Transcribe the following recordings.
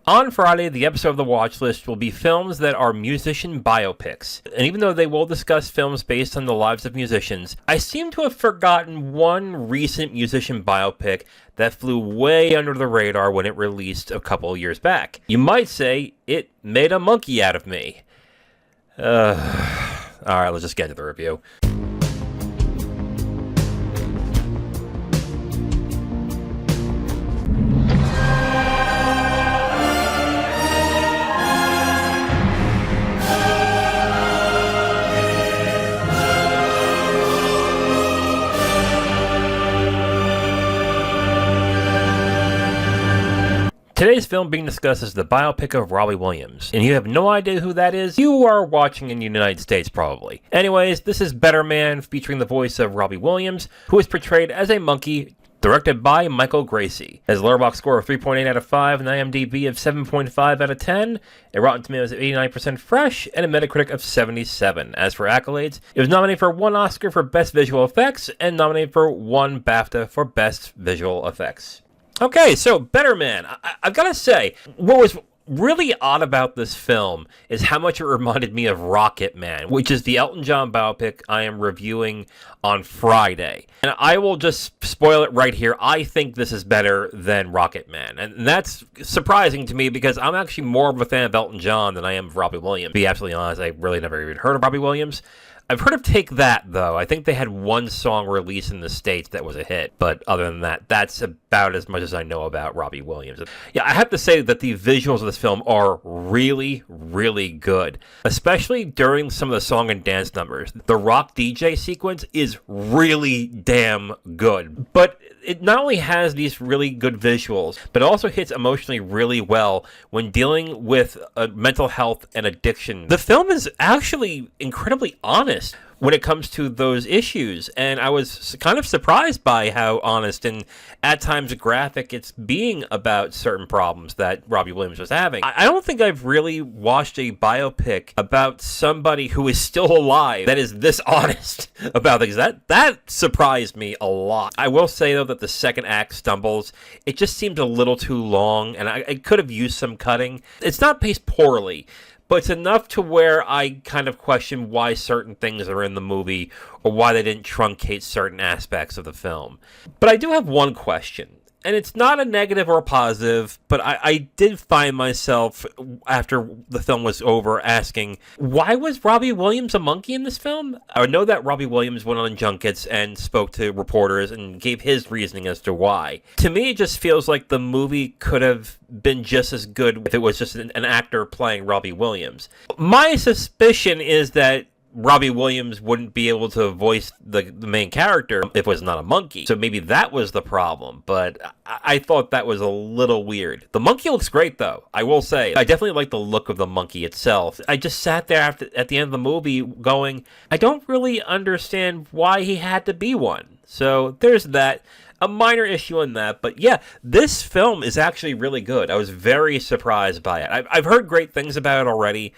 On Friday, the episode of the watch list will be films that are musician biopics. And even though they will discuss films based on the lives of musicians, I seem to have forgotten one recent musician biopic that flew way under the radar when it released a couple of years back. You might say it made a monkey out of me. Alright, let's just get into the review. Today's film being discussed is the biopic of Robbie Williams, and you have no idea who that is? You are watching in the United States, probably. Anyways, this is Better Man, featuring the voice of Robbie Williams, who is portrayed as a monkey, directed by Michael Gracey. Has a Letterboxd score of 3.8 out of 5, an IMDb of 7.5 out of 10, a Rotten Tomatoes of 89% fresh, and a Metacritic of 77. As for accolades, it was nominated for 1 Oscar for Best Visual Effects, and nominated for 1 BAFTA for Best Visual Effects. Okay, so Better Man. I've got to say, what was really odd about this film is how much it reminded me of Rocket Man, which is the Elton John biopic I am reviewing on Friday. And I will just spoil it right here. I think this is better than Rocket Man. And that's surprising to me because I'm actually more of a fan of Elton John than I am of Robbie Williams. To be absolutely honest, I really never even heard of Robbie Williams. I've heard of Take That, though. I think they had one song released in the States that was a hit. But other than that, that's about as much as I know about Robbie Williams. Yeah, I have to say that the visuals of this film are really, really good. Especially during some of the song and dance numbers. The rock DJ sequence is really damn good. But it not only has these really good visuals, but also hits emotionally really well when dealing with mental health and addiction. The film is actually incredibly honest when it comes to those issues, and I was kind of surprised by how honest and at times graphic it's being about certain problems that Robbie Williams was having. I don't think I've really watched a biopic about somebody who is still alive that is this honest about things. That surprised me a lot. I will say, though, that the second act stumbles. It just seemed a little too long, and I could have used some cutting. It's not paced poorly, but it's enough to where I kind of question why certain things are in the movie or why they didn't truncate certain aspects of the film. But I do have one question, and it's not a negative or a positive, but I did find myself, after the film was over, asking, why was Robbie Williams a monkey in this film? I know that Robbie Williams went on junkets and spoke to reporters and gave his reasoning as to why. To me, it just feels like the movie could have been just as good if it was just an actor playing Robbie Williams. My suspicion is that Robbie Williams wouldn't be able to voice the main character if it was not a monkey. So maybe that was the problem, but I thought that was a little weird. The monkey looks great, though, I will say. I definitely like the look of the monkey itself. I just sat there at the end of the movie going, I don't really understand why he had to be one. So there's that. A minor issue in that, but yeah, this film is actually really good. I was very surprised by it. I've heard great things about it already,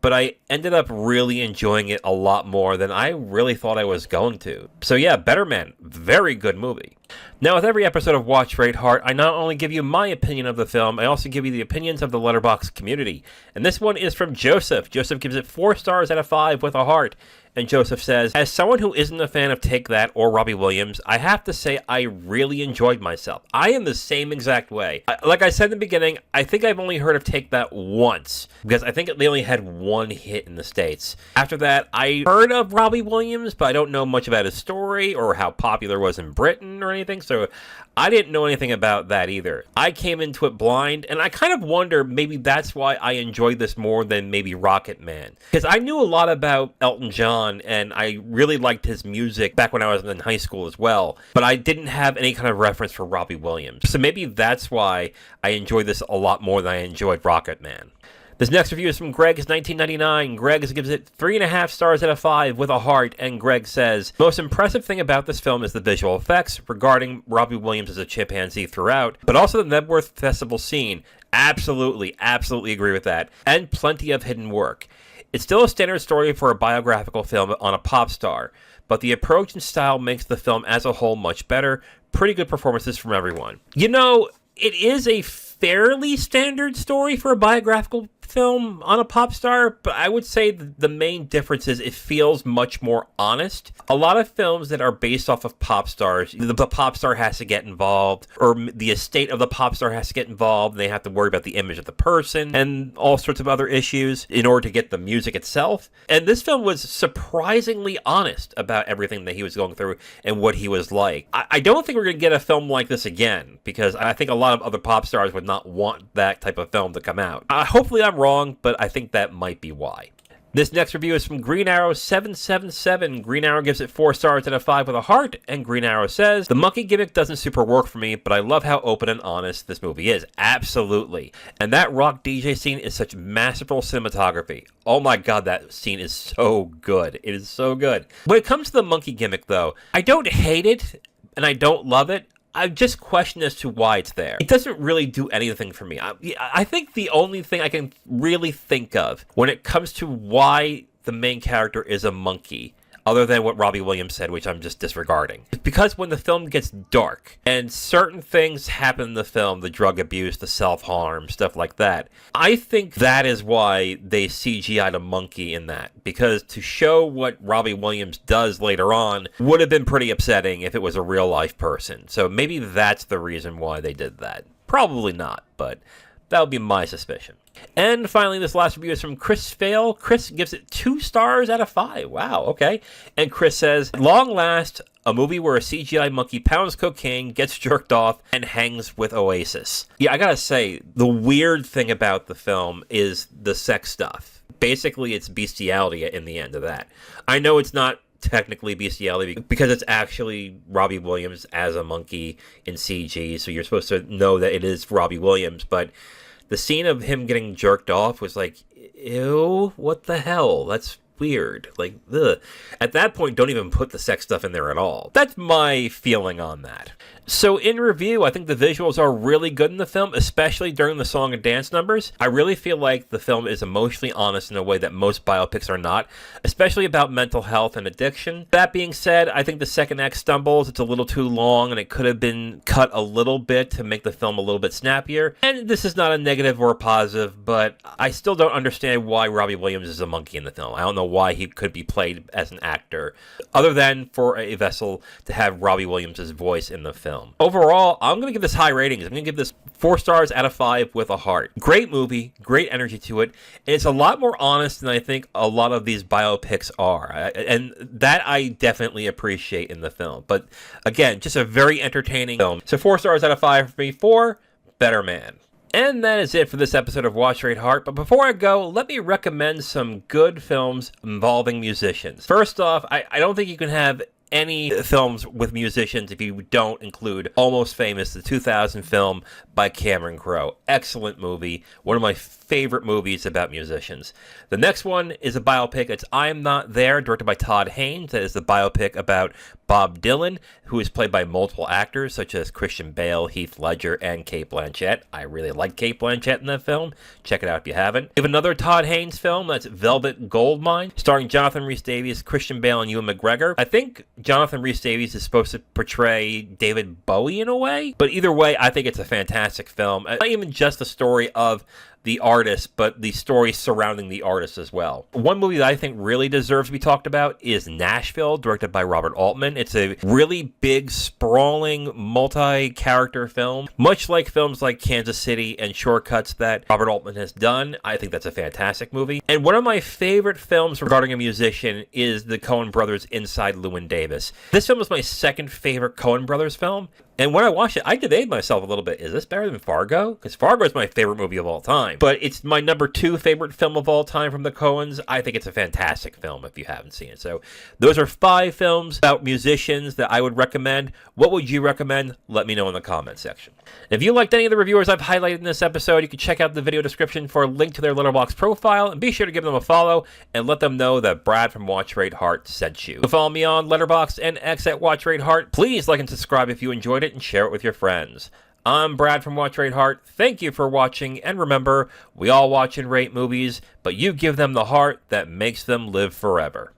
but I ended up really enjoying it a lot more than I really thought I was going to. So yeah, Better Man, very good movie. Now, with every episode of Watch, Rate, Heart, I not only give you my opinion of the film, I also give you the opinions of the Letterboxd community. And this one is from Joseph. Joseph gives it 4 stars out of 5 with a heart. And Joseph says, as someone who isn't a fan of Take That or Robbie Williams, I have to say I really enjoyed myself. I am the same exact way. Like I said in the beginning, I think I've only heard of Take That once, because I think they only had 1 hit in the States. After that, I heard of Robbie Williams, but I don't know much about his story or how popular it was in Britain or anything, so I didn't know anything about that either. I came into it blind, and I kind of wonder maybe that's why I enjoyed this more than maybe Rocket Man. Because I knew a lot about Elton John, and I really liked his music back when I was in high school as well, but I didn't have any kind of reference for Robbie Williams. So maybe that's why I enjoyed this a lot more than I enjoyed Rocket Man. This next review is from Greg's 1999. Greg gives it 3.5 stars out of 5 with a heart, and Greg says, most impressive thing about this film is the visual effects regarding Robbie Williams as a chimpanzee throughout, but also the Nebworth Festival scene. Absolutely agree with that. And plenty of hidden work. It's still a standard story for a biographical film on a pop star, but the approach and style makes the film as a whole much better. Pretty good performances from everyone. You know, It is a fairly standard story for a biographical film on a pop star, but I would say the main difference is it feels much more honest. A lot of films that are based off of pop stars, the pop star has to get involved, or the estate of the pop star has to get involved, and they have to worry about the image of the person and all sorts of other issues in order to get the music itself. And this film was surprisingly honest about everything that he was going through and what he was like. I don't think we're going to get a film like this again, because I think a lot of other pop stars would not want that type of film to come out. Hopefully I'm wrong, but I think that might be why. This next review is from Green Arrow 777. Green Arrow gives it 4 stars out of 5 with a heart, and Green Arrow says, the monkey gimmick doesn't super work for me, but I love how open and honest this movie is. Absolutely. And that rock DJ scene is such masterful cinematography. Oh my god, that scene is so good. It is so good. When it comes to the monkey gimmick, though, I don't hate it, and I don't love it. I just question as to why it's there. It doesn't really do anything for me. I think the only thing I can really think of when it comes to why the main character is a monkey, other than what Robbie Williams said, which I'm just disregarding, it's because when the film gets dark and certain things happen in the film, the drug abuse, the self-harm, stuff like that, I think that is why they CGI'd a monkey in that. Because to show what Robbie Williams does later on would have been pretty upsetting if it was a real-life person. So maybe that's the reason why they did that. Probably not, but that would be my suspicion. And finally, this last review is from Chris Fail. Chris gives it 2 stars out of 5. Wow, okay. And Chris says, at long last, a movie where a CGI monkey pounds cocaine, gets jerked off, and hangs with Oasis. Yeah, I gotta say, the weird thing about the film is the sex stuff. Basically, it's bestiality in the end of that. I know it's not technically bestiality because it's actually Robbie Williams as a monkey in CG, so you're supposed to know that it is Robbie Williams, but the scene of him getting jerked off was like, ew, what the hell? That's weird. Like, ugh. At that point, don't even put the sex stuff in there at all. That's my feeling on that. So in review, I think the visuals are really good in the film, especially during the song and dance numbers. I really feel like the film is emotionally honest in a way that most biopics are not, especially about mental health and addiction. That being said, I think the second act stumbles. It's a little too long, and it could have been cut a little bit to make the film a little bit snappier. And this is not a negative or a positive, but I still don't understand why Robbie Williams is a monkey in the film. I don't know why he could be played as an actor, other than for a vessel to have Robbie Williams' voice in the film. Overall, I'm going to give this high ratings. I'm going to give this 4 stars out of 5 with a heart. Great movie, great energy to it, and it's a lot more honest than I think a lot of these biopics are, and that I definitely appreciate in the film. But again, just a very entertaining film. So 4 stars out of 5 for me for Better Man. And that is it for this episode of Watch Rate Heart. But before I go, let me recommend some good films involving musicians. First off, I don't think you can have any films with musicians if you don't include Almost Famous, the 2000 film by Cameron Crowe. Excellent movie. One of my favorite movies about musicians. The next one is a biopic. It's I'm Not There, directed by Todd Haynes. That is the biopic about Bob Dylan, who is played by multiple actors such as Christian Bale, Heath Ledger, and Cate Blanchett. I really like Cate Blanchett in that film. Check it out if you haven't. We have another Todd Haynes film. That's Velvet Goldmine, starring Jonathan Rhys-Davies, Christian Bale, and Ewan McGregor. I think Jonathan Rhys-Davies is supposed to portray David Bowie in a way, but either way, I think it's a fantastic film. Not even just the story of the artist, but the story surrounding the artist as well. One movie that I think really deserves to be talked about is Nashville, directed by Robert Altman. It's a really big, sprawling, multi-character film. Much like films like Kansas City and Shortcuts that Robert Altman has done, I think that's a fantastic movie. And one of my favorite films regarding a musician is the Coen brothers' Inside Llewyn Davis. This film is my second favorite Coen brothers film. And when I watched it, I debated myself a little bit. Is this better than Fargo? Because Fargo is my favorite movie of all time. But it's my number 2 favorite film of all time from the Coens. I think it's a fantastic film if you haven't seen it. So those are 5 films about musicians that I would recommend. What would you recommend? Let me know in the comments section. If you liked any of the reviewers I've highlighted in this episode, you can check out the video description for a link to their Letterboxd profile. And be sure to give them a follow and let them know that Brad from Watch Rate Heart sent you. So follow me on Letterboxd and X at Watch Rate Heart. Please like and subscribe if you enjoyed it, and share it with your friends. I'm Brad from Watch Rate Heart. Thank you for watching, and remember, we all watch and rate movies, but you give them the heart that makes them live forever.